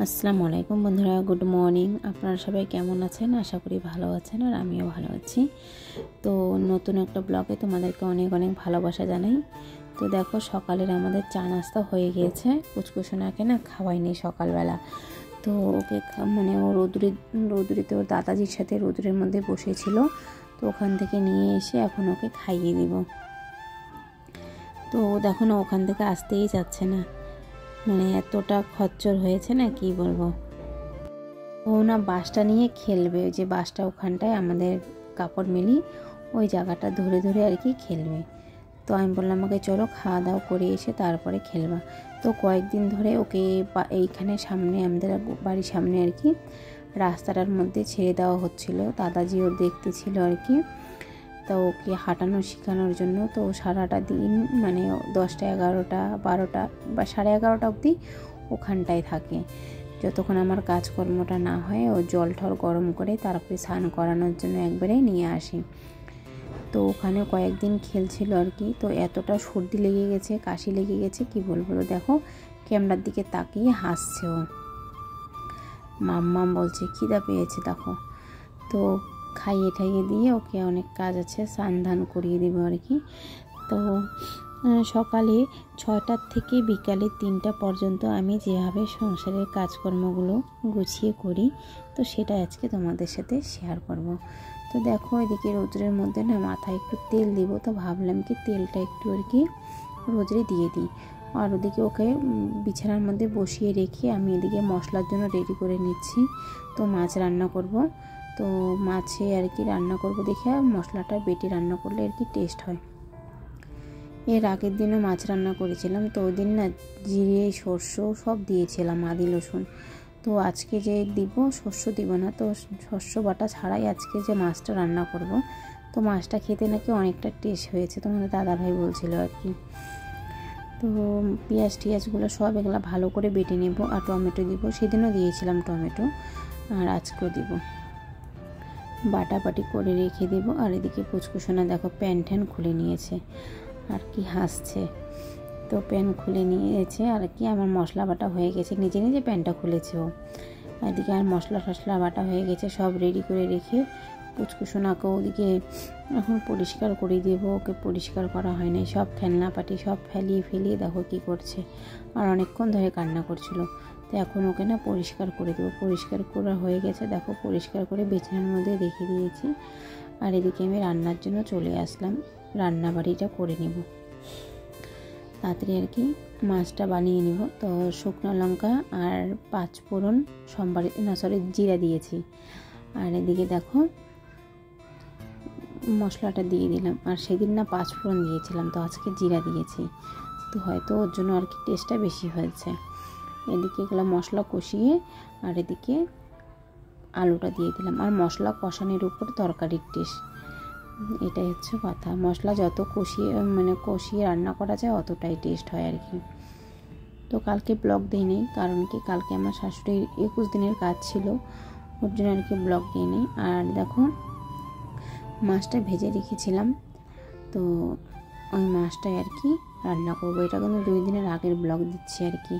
আসসালামু আলাইকুম বন্ধুরা, গুড মর্নিং। আপনারা সবাই কেমন আছেন? আশা করি ভালো আছেন, আর আমিও ভালো আছি। তো নতুন একটা ব্লগে তোমাদেরকে অনেক অনেক ভালোবাসা জানাই। তো দেখো, সকালের আমাদের চা নাস্তা হয়ে গিয়েছে। কুচকুচোনাকে না খাওয়াইনি সকালবেলা। তো ওকে মানে ও রোদুরিতে ওর দাদাজির সাথে রোদুরের মধ্যে বসেছিল। তো ওখান থেকে নিয়ে এসে এখন ওকে খাইয়ে দিব। তো দেখো না, ওখান থেকে আসতেই যাচ্ছে না, মানে এতটা খচ্চর হয়েছে না, কি বলবো। ও না বাসটা নিয়ে খেলবে, যে বাসটা ওখানটায় আমাদের কাপড় মিলি, ওই জায়গাটা ধরে ধরে আর কি খেলবে। তো আমি বললাম ওকে চলো খাওয়া দাওয়া করে এসে তারপরে খেলবা। তো কয়েকদিন ধরে ওকে এইখানে সামনে, আমাদের বাড়ির সামনে আর কি রাস্তাটার মধ্যে ছেড়ে দেওয়া হচ্ছিল। দাদাজি ওর দেখতে ছিল আর কি। তো ওকে হাঁটানো শেখানোর জন্য তো সারাটা দিন মানে 10টা 11টা 12টা বা 11:30 অবধি ওখানটায় থাকে, যতক্ষণ আমার কাজকর্মটা না হয়। ও জল ঠল গরম করে তারপরে স্নান করানোর জন্য একবারে নিয়ে আসি। তো ওখানে কয়েকদিন খেলছিল আর কি। তো এতটা সর্দি লেগে গেছে, কাশি লেগে গেছে, কি বলবো। দেখো ক্যামেরার দিকে তাকিয়ে হাসছে ও, মাম্মাম বলছে, খিদা পেয়েছে দেখো। তো খাইয়ে ঠাইয়ে দিয়ে ওকে অনেক কাজ আছে, স্নান ধান করিয়ে দেবো আর কি। তো সকালে 6টার থেকে বিকালে 3টা পর্যন্ত আমি যেভাবে সংসারের কাজকর্মগুলো গুছিয়ে করি, তো সেটা আজকে তোমাদের সাথে শেয়ার করব। তো দেখো এদিকে রোদ্রের মধ্যে না মাথায় একটু তেল দিব, তো ভাবলাম কি তেলটা একটু আর কি রোদ্রে দিয়ে দিই। আর ওদিকে ওকে বিছানার মধ্যে বসিয়ে রেখে আমি এদিকে মশলার জন্য রেডি করে নিচ্ছি। তো মাছ রান্না করব। তো মাছে আর কি রান্না করব দেখে মশলাটা বেটে রান্না করলে আর কি টেস্ট হয়। এর আগের দিনও মাছ রান্না করেছিলাম, তো ওই দিন না জিরে সর্ষে সব দিয়েছিলাম, আদি রসুন। তো আজকে যে দিব, শস্য দিব না, তো শস্য বাটা ছাড়াই আজকে যে মাছটা রান্না করব। তো মাছটা খেতে নাকি অনেকটা টেস্ট হয়েছে, তোমাদের দাদাভাই বলছিল আর কি। তো পেঁয়াজ টিয়াজগুলো সব এগুলো ভালো করে বেটে নেব, আর টমেটো দিব। সেদিনও দিয়েছিলাম টমেটো, আর আজকেও দিব। বাটাবাটি করে রেখে দেবো। আর এদিকে পুচকুসোনা দেখো প্যান ট্যান খুলে নিয়েছে আর কি হাসছে। তো প্যান খুলে নিয়েছে আর কি, আমার মশলা বাটা হয়ে গেছে, নিজে নিজে প্যানটা খুলেছে ও। এদিকে আর মশলা টশলা বাটা হয়ে গেছে, সব রেডি করে রেখে পুচকুসোনাকে ওদিকে এখন পরিষ্কার করে দেবো। ওকে পরিষ্কার করা হয় নাই, সব খেলনাপাটি সব ফেলিয়ে দেখো কি করছে, আর অনেকক্ষণ ধরে কান্না করছিল। তো এখন ওকে না পরিষ্কার করে দেবো। পরিষ্কার করা হয়ে গেছে, দেখো পরিষ্কার করে বিছানার মধ্যে রেখে দিয়েছি। আর এদিকে আমি রান্নার জন্য চলে আসলাম, রান্না বাড়িটা করে নেব তাড়াতাড়ি আর কি। মাছটা বানিয়ে নেব। তো শুকনো লঙ্কা আর 5 ফোড়ন জিরা দিয়েছি। আর এদিকে দেখো মশলাটা দিয়ে দিলাম। আর সেদিন না 5 ফোড়ন দিয়েছিলাম, তো আজকে জিরা দিয়েছি, তো হয়তো ওর জন্য আর কি টেস্টটা বেশি হয়েছে। এদিকে এগুলো মশলা কষিয়ে আর এদিকে আলুটা দিয়ে দিলাম। আর মশলা কষানোর উপর তরকারির টেস্ট, এটাই হচ্ছে কথা। মশলা যত কষিয়ে রান্না করা যায় অতটাই টেস্ট হয় আর কি। তো কালকে ব্লগ দিইনি, কারণ কি কালকে আমার শাশুড়ির 21 দিনের কাজ ছিল, ওর জন্য আর কি ব্লগ দিইনি। আর দেখো মাছটা ভেজে রেখেছিলাম, তো ওই মাছটাই আর কি রান্না করবো। এটা কিন্তু 2 দিনের আগের ব্লগ দিচ্ছি আর কি।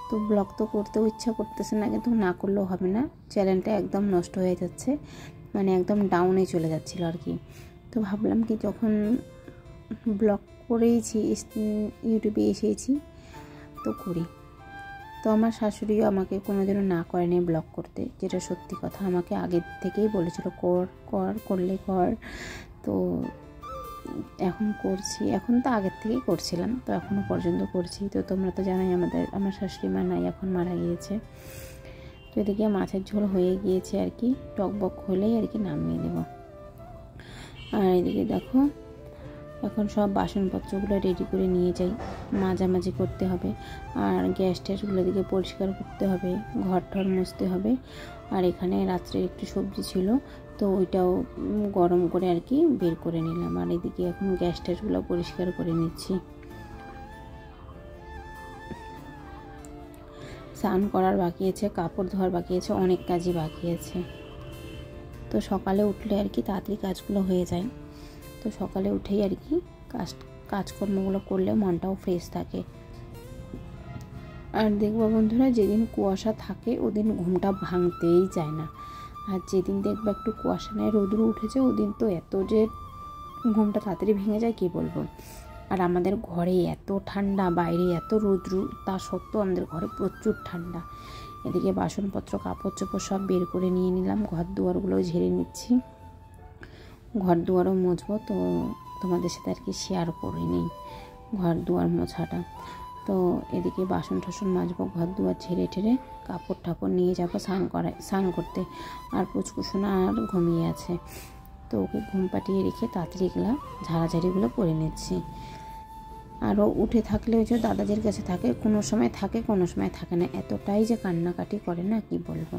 তো ব্লগ তো করতেও ইচ্ছা করতেছে না, কিন্তু না করলেও হবে না, চ্যানেলটা একদম নষ্ট হয়ে যাচ্ছে, মানে একদম ডাউনে চলে যাচ্ছিলো আর কি। তো ভাবলাম কি যখন ব্লগ করেইছি, ইউটিউবে এসেছি, তো করি। তো আমার শাশুড়িও আমাকে কোনোদিনও না করেনি ব্লগ করতে, যেটা সত্যি কথা। আমাকে আগের থেকেই বলেছিল করলে কর। তো এখন করছি, এখন তো আগের থেকেই করছিলাম, তো এখনও পর্যন্ত করছি। তো তোমরা তো জানোই আমার শাশুড়ি মা নাই, এখন মারা গিয়েছে। তো এদিকে মাছের ঝোল হয়ে গিয়েছে আর কি, টকবক হলেই আর কি নামিয়ে দেব। আর এদিকে দেখো এখন সব বাসনপত্রগুলো রেডি করে নিয়ে যাই, মাঝামাঝি করতে হবে। আর গ্যাস ট্যাসগুলো দিকে পরিষ্কার করতে হবে, ঘর ঠর মুছতে হবে। আর এখানে রাত্রে একটু সবজি ছিল, তো ওইটাও গরম করে আর কি বের করে নিলাম। আর এদিকে এখন গ্যাস ট্যাসগুলো পরিষ্কার করে নিচ্ছি। স্নান করার বাকি আছে, কাপড় ধোয়ার বাকি আছে, অনেক কাজই বাকি আছে। তো সকালে উঠলে আর কি তাড়াতাড়ি কাজগুলো হয়ে যায়। তো সকালে উঠেই আর কি কাজকর্মগুলো করলে মনটাও ফ্রেশ থাকে। আর দেখবা বন্ধুরা, যেদিন কুয়াশা থাকে ওদিন ঘুমটা ভাঙতেই চায় না, আর যেদিন দেখবা একটু কুয়াশা নেই, রোদ্র উঠেছে, ওদিন তো এত যে ঘুমটা তাড়াতাড়ি ভেঙে যায় কী বলবো। আর আমাদের ঘরে এত ঠান্ডা, বাইরে এত রৌদ্র, তা সত্ত্বেও আমাদের ঘরে প্রচুর ঠান্ডা। এদিকে বাসনপত্র, কাপড় চোপড় সব বের করে নিয়ে নিলাম, ঘর দুয়ারগুলো ঝেড়ে নিচ্ছি, ঘর দুয়ারও মুছবো। তো তোমাদের সাথে আর কি শেয়ার করে নিই ঘর দুয়ার মোছাটা। তো এদিকে বাসন টাসন মাজবো, ঘর দুয়ার ঝেড়ে ঠেড়ে কাপড় টাপড় নিয়ে যাবো স্নান করতে। আর পুচকুসোনা আর ঘুমিয়ে আছে, তো ওকে ঘুম পাঠিয়ে রেখে তাড়াতাড়ি এগুলা ঝাড়াঝাড়িগুলো করে নিচ্ছি। আরও উঠে থাকলে ওই যে দাদাজির কাছে থাকে, কোনো সময় থাকে কোনো সময় থাকে না, এতটাই যে কান্নাকাটি করে না কি বলবো।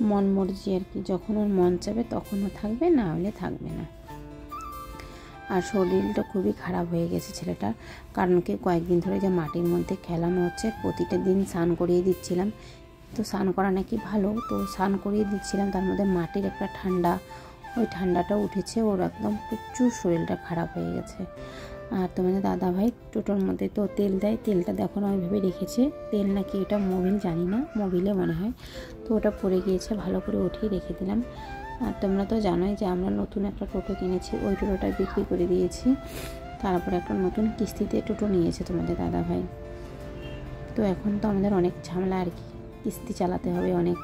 মন মর্জি আর কি, যখন ওর মন চাবে তখনও থাকবে, না হলে থাকবে না। আর শরীরটা খুবই খারাপ হয়ে গেছে ছেলেটার, কারণ কি কয়েকদিন ধরে যে মাটির মধ্যে খেলানো হচ্ছে, প্রতিটা দিন স্নান করিয়ে দিচ্ছিলাম। তো স্নান করা নাকি ভালো, তো স্নান করিয়ে দিচ্ছিলাম, তার মধ্যে মাটির একটা ঠান্ডা, ওই ঠান্ডাটা উঠেছে, ওর একদম প্রচুর শরীরটা খারাপ হয়ে গেছে। আর তোমাদের দাদাভাই টোটোর মধ্যে তো তেল দেয়, তেলটা দেখো না ওইভাবে রেখেছে, তেল নাকি এটা মোবিল জানি না, মোবিলে মনে হয়। তো ওটা পড়ে গিয়েছে, ভালো করে উঠিয়ে রেখে দিলাম। আর তোমরা তো জানোই যে আমরা নতুন একটা টোটো কিনেছি, ওই টোটোটা বিক্রি করে দিয়েছি, তারপরে একটা নতুন কিস্তিতে টোটো নিয়েছে তোমাদের দাদাভাই। তো এখন তো আমাদের অনেক ঝামেলা আর কি, কিস্তি চালাতে হবে, অনেক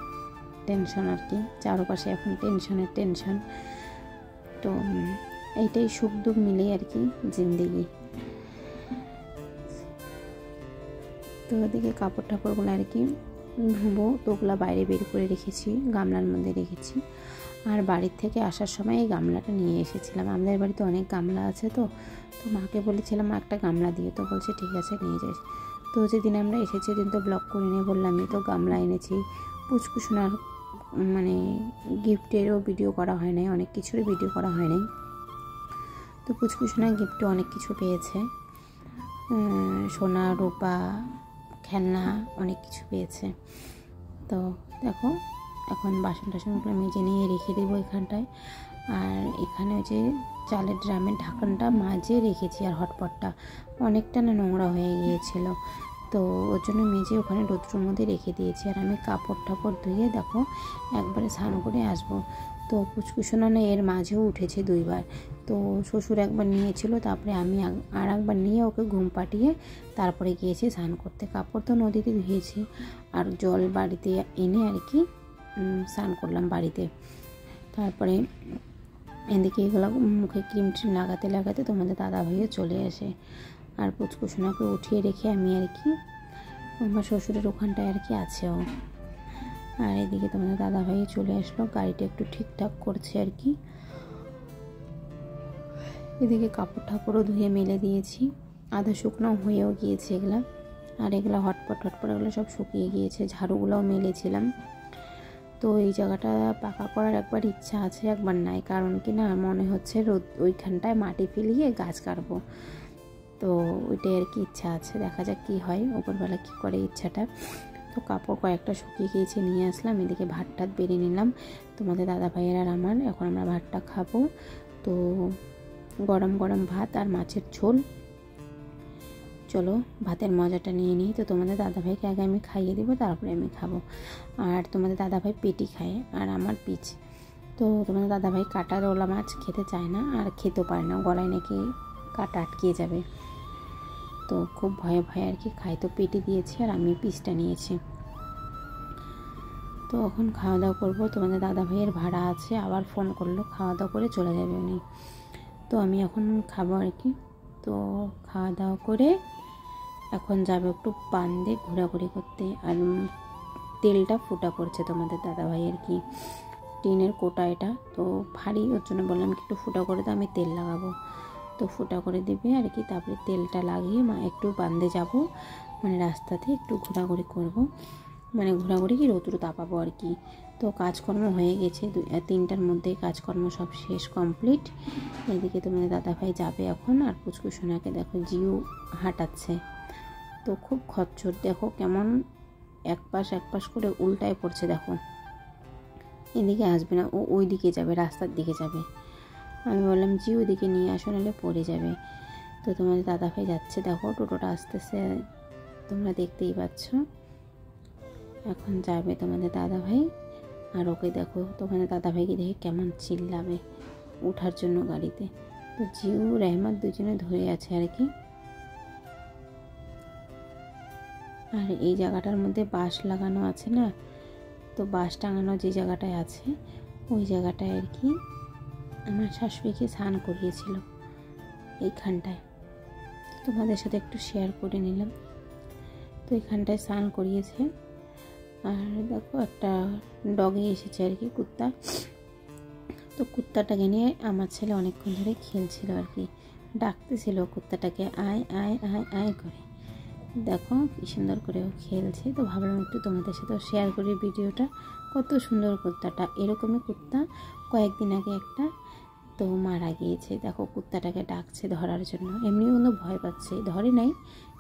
টেনশন আর কি, চারপাশে এখন টেনশনের টেনশন। তো এইটাই সুখ দুঃখ মিলেই আর কি জিন্দেগি। তো ওদিকে কাপড় টাপড়গুলো আর কি ধুবো, তো ওগুলো বাইরে বের করে রেখেছি, গামলার মধ্যে রেখেছি। আর বাড়ির থেকে আসার সময় এই গামলাটা নিয়ে এসেছিলাম, আমাদের বাড়িতে অনেক গামলা আছে, তো মাকে বলেছিলাম একটা গামলা দিয়ে, তো বলছে ঠিক আছে নিয়ে যাস। তো যেদিন আমরা এসেছি ওদিন তো ব্লগ করে নিয়ে বললামই, তো গামলা এনেছি। পুচকুসোনার মানে গিফটেরও ভিডিও করা হয় নাই, অনেক কিছুরই ভিডিও করা হয় নাই। তো পুচকুসোনা গিফটে অনেক কিছু পেয়েছে, সোনা রূপা খেলনা অনেক কিছু পেয়েছে। তো দেখো এখন বাসন টাসনগুলো মেজে নিয়ে রেখে দেবো এখানটায়। আর এখানে ওই যে চালের ড্রামের ঢাকনটা মাঝে রেখেছি, আর হটপটটা অনেকটা না নোংরা হয়ে গিয়েছিল, তো ওর জন্য মেজে ওখানে রৌদ্রের মধ্যে রেখে দিয়েছি। আর আমি কাপড় টাপড় ধুয়ে দেখো একবারে স্নান করে আসবো। তো পুচকুসোনা না এর মাঝেও উঠেছে দুইবার, তো শ্বশুর একবার নিয়েছিল, তারপরে আমি আর একবার নিয়ে ওকে ঘুম পাঠিয়ে তারপরে গিয়েছি স্নান করতে। কাপড় তো নদীতে ধুয়েছি, আর জল বাড়িতে এনে আর কি স্নান করলাম বাড়িতে। তারপরে এদিকে এগুলো মুখে ক্রিম ট্রিম লাগাতে লাগাতে তোমাদের দাদা ভাইও চলে আসে। আর পুচকুসোনাকে উঠিয়ে রেখে আমি আর কি আমার শ্বশুরের ওখানটায় আর কি আছে ও। আর এদিকে তোমাদের দাদা ভাইও চলে আসলো, গাড়িটা একটু ঠিকঠাক করছে আর কি। এদিকে কাপড় ঠাপড়ও ধুয়ে মেলে দিয়েছি, আধা শুকনো হয়েও গিয়েছে এগুলা। আর এগুলো হটপট এগুলো সব শুকিয়ে গিয়েছে, ঝাড়ুগুলোও মেলেছিলাম। তো এই জায়গাটা পাকা করার একবার ইচ্ছা আছে, একবার নাই, কারণ কি না মনে হচ্ছে ওইখানটায় মাটি ফেলিয়ে গাছ কাটবো, তো ওইটাই আর কি ইচ্ছা আছে, দেখা যাক কী হয়, ওপরবেলা কী করে ইচ্ছাটা। তো কাপড় কয়েকটা শুকিয়ে গিয়েছে, নিয়ে আসলাম। এদিকে ভাত টাত বেড়ে নিলাম তোমাদের দাদা ভাইয়ের আর আমার, এখন আমরা ভাতটা খাবো। তো গরম গরম ভাত আর মাছের ঝোল, চলো ভাতের মজাটা নিয়ে নিই। তো তোমাদের দাদাভাইকে আগে আমি খাইয়ে দেবো, তারপরে আমি খাবো। আর তোমাদের দাদাভাই পেটি খায় আর আমার পিচ। তো তোমাদের দাদাভাই কাটা রোলা মাছ খেতে চায় না, আর খেতেও পারে না, গলায় নাকি কাটা আটকিয়ে যাবে, তো খুব ভয়ে ভয়ে আর কি খায়। তো পেটি দিয়েছি আর আমি পিসটা নিয়েছি। তো এখন খাওয়া দাওয়া করবো, তোমাদের দাদাভাইয়ের ভাড়া আছে, আবার ফোন করলো, খাওয়া দাওয়া করে চলে যাবে উনি। তো আমি এখন খাবো আর কি। তো খাওয়া দাওয়া করে এখন যাবে একটু পান দিয়ে ঘোরাঘুরি করতে। আর তেলটা ফুটা করছে তোমাদের দাদাভাই আর কি, টিনের কোটা এটা তো ভারী, ওর জন্য বললাম কি একটু ফুটা করে তো আমি তেল লাগাবো। তো ফুটা করে দেবে আর কি, তারপরে তেলটা লাগিয়ে একটু বান্ধে যাব, মানে রাস্তাতে একটু ঘোরাঘুরি করব, মানে ঘোরাঘুরি কি রোদ্রু তাপাবো আর কি। তো কাজকর্ম হয়ে গেছে, 3টার মধ্যে কাজকর্ম সব শেষ কমপ্লিট। এদিকে তোমাদের দাদাভাই যাবে এখন। আর পুচকুসোনাকে দেখো জিউ হাঁটাচ্ছে, তো খুব খচ্চর, দেখো কেমন এক পাশ করে উল্টায় পড়ছে, দেখো এদিকে আসবে না, ও ওই দিকে যাবে, রাস্তার দিকে যাবে। আমি বললাম জি ওদিকে নিয়ে আসো, নাহলে পড়ে যাবে। তো তোমাদের দাদাভাই যাচ্ছে, দেখো টোটোটা আসতেছে তোমরা দেখতেই পাচ্ছ। এখন যাবে তোমাদের দাদাভাই, আর ওকে দেখো তোমাদের দাদাভাইকে দেখে কেমন চিল্লাবে ওঠার জন্য গাড়িতে। তো জিউ রেহমাত দুজনে ধরে আছে আর কি। আর এই জায়গাটার মধ্যে বাঁশ লাগানো আছে না, তো বাঁশ টাঙানো যে জায়গাটায় আছে ওই জায়গাটায় আর কি আমার শাশুড়িকে স্নান করিয়েছিল এইখানটায়। তোমাদের সাথে একটু শেয়ার করে নিলাম। তো এখানটায় স্নান করিয়েছে। আর দেখো একটা ডগি এসেছে আর কি, কুত্তা। তো কুত্তাটাকে নিয়ে আমার ছেলে অনেকক্ষণ ধরে খেলছিল আর কি, ডাকতেছিল কুত্তাটাকে আয় আয় আয় আয় করে। দেখো কি সুন্দর করে ও খেলছে। তো ভাবলাম একটু তোমাদের সাথে শেয়ার করি ভিডিওটা। কত সুন্দর কুত্তাটা। এরকমই কুত্তা কয়েকদিন আগে একটা তো মারা গিয়েছে। দেখো কুত্তাটাকে ডাকছে ধরার জন্য, এমনিও কিন্তু ভয় পাচ্ছে, ধরে নাই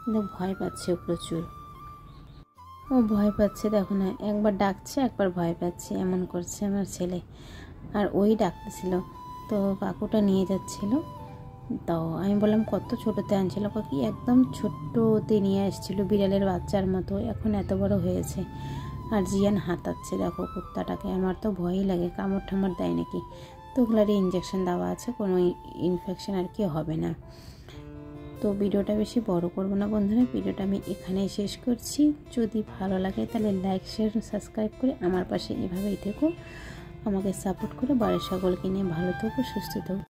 কিন্তু ভয় পাচ্ছে প্রচুর। ও ভয় পাচ্ছে, দেখো না, একবার ডাকছে একবার ভয় পাচ্ছে, এমন করছে আমার ছেলে। আর ওই ডাকতেছিল, তো কাকুটা নিয়ে যাচ্ছিল। তো আমি বললাম কত ছোটোতে আনছিল, কাকি একদম ছোট্টতে নিয়ে আসছিল, বিড়ালের বাচ্চার মতো, এখন এত বড় হয়েছে। আর জিয়ান হাতাচ্ছে দেখো কুত্তাটাকে। আমার তো ভয়ই লাগে, কামড় ঠামড় দেয় নাকি। তো ওগুলারই ইঞ্জেকশন দেওয়া আছে, কোনো ইনফেকশন আর কি হবে না। তো ভিডিওটা বেশি বড় করব না বন্ধুরা, ভিডিওটা আমি এখানেই শেষ করছি। যদি ভালো লাগে তাহলে লাইক শেয়ার সাবস্ক্রাইব করে আমার পাশে এভাবেই থেকো, আমাকে সাপোর্ট করে বাড়ির সকলকে নিয়ে ভালো থেকো, সুস্থ থেকো।